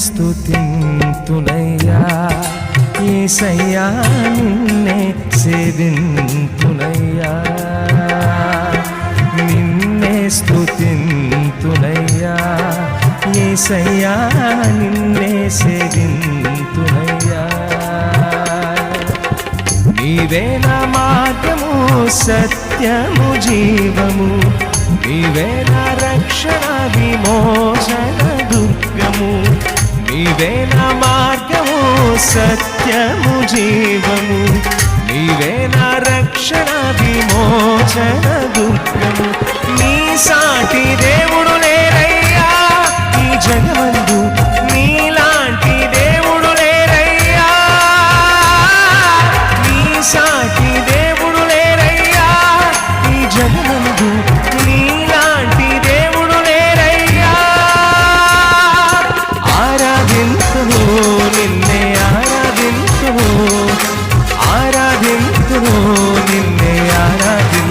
స్తుతింతునయ్యా యేసయ్యా నిన్నే సేవింతునయ్యా నిన్నే స్తుతింతునయ్యా యేసయ్యా నిన్నే సేవింతునయ్యా నీవే నా మార్గము సత్యము జీవము నీవే నా రక్షణ విమోచన దుర్గము నీవే నా మార్గము సత్యము జీవము నీవే నా రక్షణ విమోచన దుర్గము నీ సాటి దేవుడు లేరయ్యా ఈ జగమందు నీలాంటి దేవుడు లేరయ్యా నీ సాటి దేవుడు లేరయ్యా ఈ జగమందు నీలాంటి దేవుడు లేరయ్యా ఆరాధింతును నిన్నే ఆరాధింతును నిన్నే ఆరాధింతును